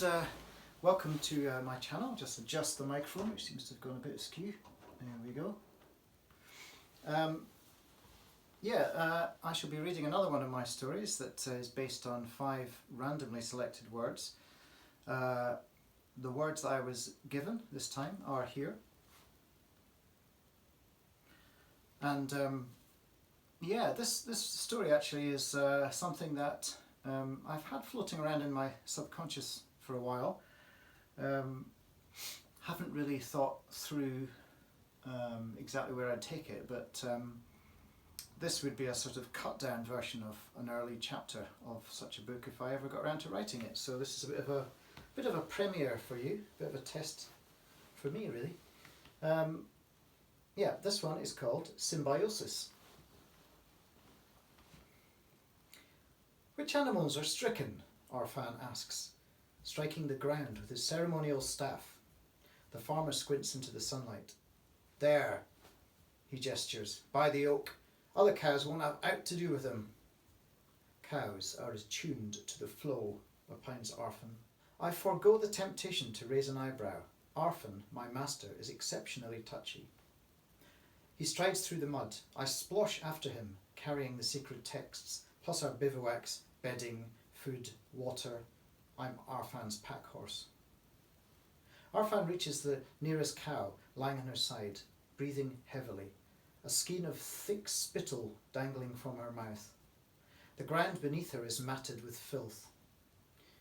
and welcome to my channel. Just adjust the microphone, which seems to have gone a bit askew. There we go. I shall be reading another one of my stories that is based on 5 randomly selected words. The words that I was given this time are here. And this story actually is something that I've had floating around in my subconscious for a while. Haven't really thought through exactly where I'd take it, but this would be a sort of cut down version of an early chapter of such a book if I ever got around to writing it. So this is a bit of a premiere for you, a bit of a test for me really. This one is called Symbiosis. Which animals are stricken? Arfan asks, striking the ground with his ceremonial staff. The farmer squints into the sunlight. There, he gestures, by the oak. Other cows won't have aught to do with them. Cows are as tuned to the flow, opines Arfan. I forego the temptation to raise an eyebrow. Arfan, my master, is exceptionally touchy. He strides through the mud. I splosh after him, carrying the sacred texts, plus our bivouacs, bedding, food, water. I'm Arfan's pack horse. Arfan reaches the nearest cow, lying on her side, breathing heavily, a skein of thick spittle dangling from her mouth. The ground beneath her is matted with filth.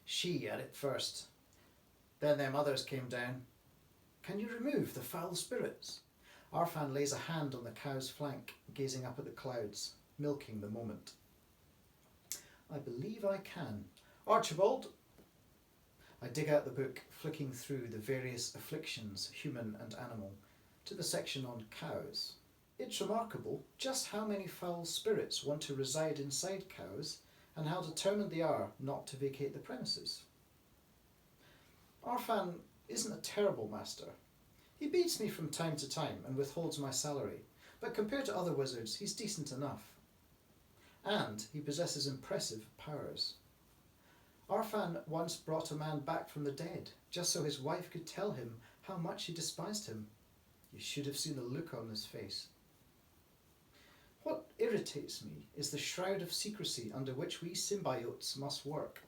She had it first. Then them others came down. Can you remove the foul spirits? Arfan lays a hand on the cow's flank, gazing up at the clouds, milking the moment. I believe I can. Archibald! I dig out the book, flicking through the various afflictions, human and animal, to the section on cows. It's remarkable just how many foul spirits want to reside inside cows and how determined they are not to vacate the premises. Arfan isn't a terrible master. He beats me from time to time and withholds my salary, but compared to other wizards, he's decent enough. And he possesses impressive powers. Arfan once brought a man back from the dead, just so his wife could tell him how much she despised him. You should have seen the look on his face. What irritates me is the shroud of secrecy under which we symbiotes must work.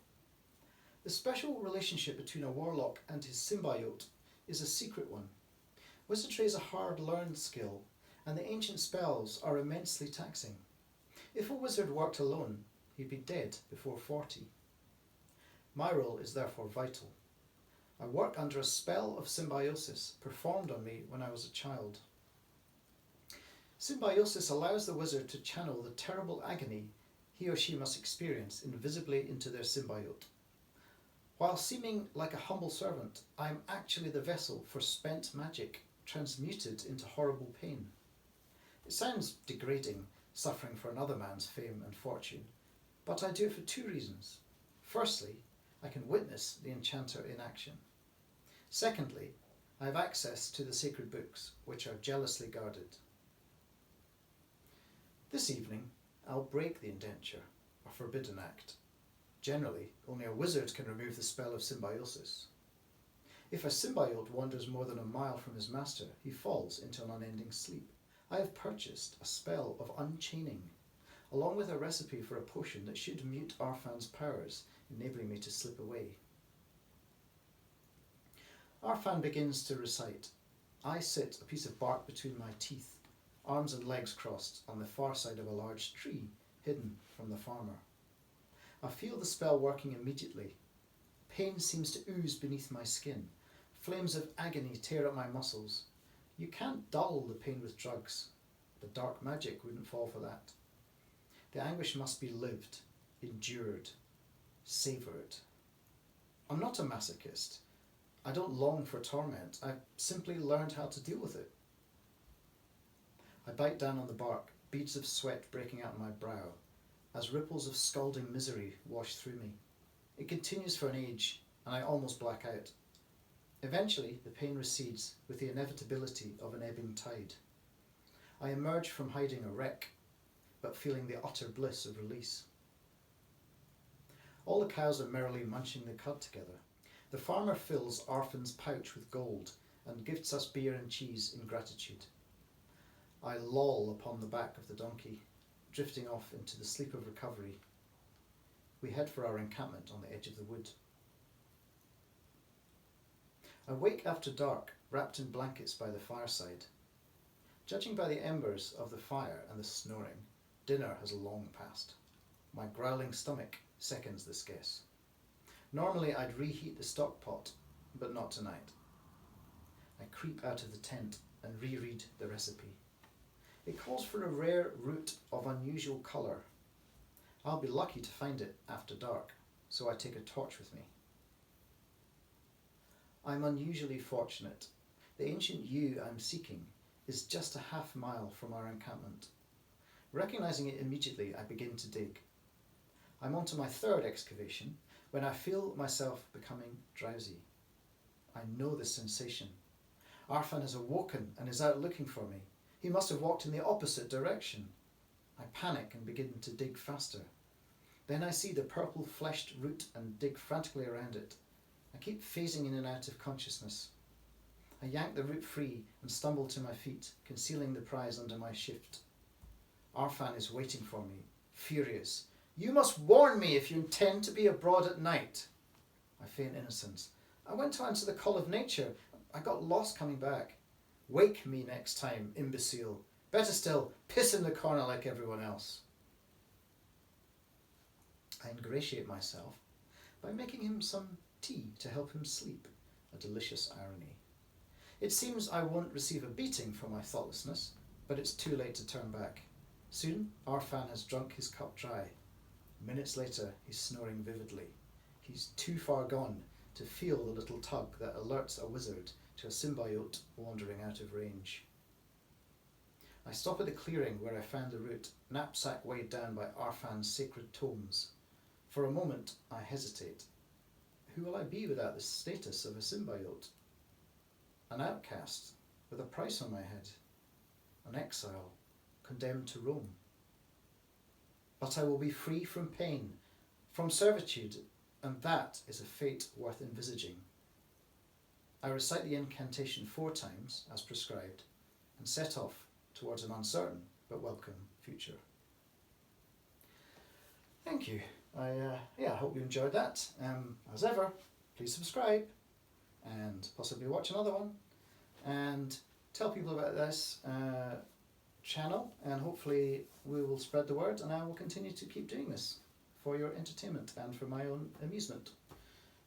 The special relationship between a warlock and his symbiote is a secret one. Wizardry is a hard-learned skill, and the ancient spells are immensely taxing. If a wizard worked alone, he'd be dead before 40. My role is therefore vital. I work under a spell of symbiosis performed on me when I was a child. Symbiosis allows the wizard to channel the terrible agony he or she must experience invisibly into their symbiote. While seeming like a humble servant, I am actually the vessel for spent magic transmuted into horrible pain. It sounds degrading, suffering for another man's fame and fortune, but I do it for 2 reasons. Firstly, I can witness the enchanter in action. Secondly, I have access to the sacred books, which are jealously guarded. This evening, I'll break the indenture, a forbidden act. Generally, only a wizard can remove the spell of symbiosis. If a symbiote wanders more than a mile from his master, he falls into an unending sleep. I have purchased a spell of unchaining, along with a recipe for a potion that should mute Arfan's powers, enabling me to slip away. Arfan begins to recite. I sit a piece of bark between my teeth, arms and legs crossed, on the far side of a large tree, hidden from the farmer. I feel the spell working immediately. Pain seems to ooze beneath my skin. Flames of agony tear at my muscles. You can't dull the pain with drugs. The dark magic wouldn't fall for that. The anguish must be lived, endured, savoured. I'm not a masochist. I don't long for torment. I've simply learned how to deal with it. I bite down on the bark, beads of sweat breaking out on my brow, as ripples of scalding misery wash through me. It continues for an age, and I almost black out. Eventually, the pain recedes with the inevitability of an ebbing tide. I emerge from hiding a wreck, but feeling the utter bliss of release. All the cows are merrily munching the cud together. The farmer fills Arfin's pouch with gold and gifts us beer and cheese in gratitude. I loll upon the back of the donkey, drifting off into the sleep of recovery. We head for our encampment on the edge of the wood. I wake after dark, wrapped in blankets by the fireside. Judging by the embers of the fire and the snoring, dinner has long passed. My growling stomach seconds this guess. Normally I'd reheat the stock pot, but not tonight. I creep out of the tent and reread the recipe. It calls for a rare root of unusual colour. I'll be lucky to find it after dark, so I take a torch with me. I'm unusually fortunate. The ancient yew I'm seeking is just a half mile from our encampment. Recognising it immediately, I begin to dig. I'm on to my third excavation when I feel myself becoming drowsy. I know this sensation. Arfan has awoken and is out looking for me. He must have walked in the opposite direction. I panic and begin to dig faster. Then I see the purple fleshed root and dig frantically around it. I keep phasing in and out of consciousness. I yank the root free and stumble to my feet, concealing the prize under my shift. Arfan is waiting for me, furious. You must warn me if you intend to be abroad at night. I feign innocence. I went to answer the call of nature. I got lost coming back. Wake me next time, imbecile. Better still, piss in the corner like everyone else. I ingratiate myself by making him some tea to help him sleep, a delicious irony. It seems I won't receive a beating for my thoughtlessness, but it's too late to turn back. Soon, Arfan has drunk his cup dry. Minutes later, he's snoring vividly. He's too far gone to feel the little tug that alerts a wizard to a symbiote wandering out of range. I stop at the clearing where I found the root, knapsack weighed down by Arfan's sacred tomes. For a moment, I hesitate. Who will I be without the status of a symbiote? An outcast, with a price on my head. An exile, condemned to roam. But I will be free from pain, from servitude, and that is a fate worth envisaging. I recite the incantation 4 times, as prescribed, and set off towards an uncertain but welcome future. Thank you. I hope you enjoyed that. As ever, please subscribe and possibly watch another one, and tell people about this channel, and hopefully we will spread the word, and I will continue to keep doing this for your entertainment and for my own amusement.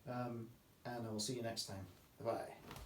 And I will see you next time. Bye-bye.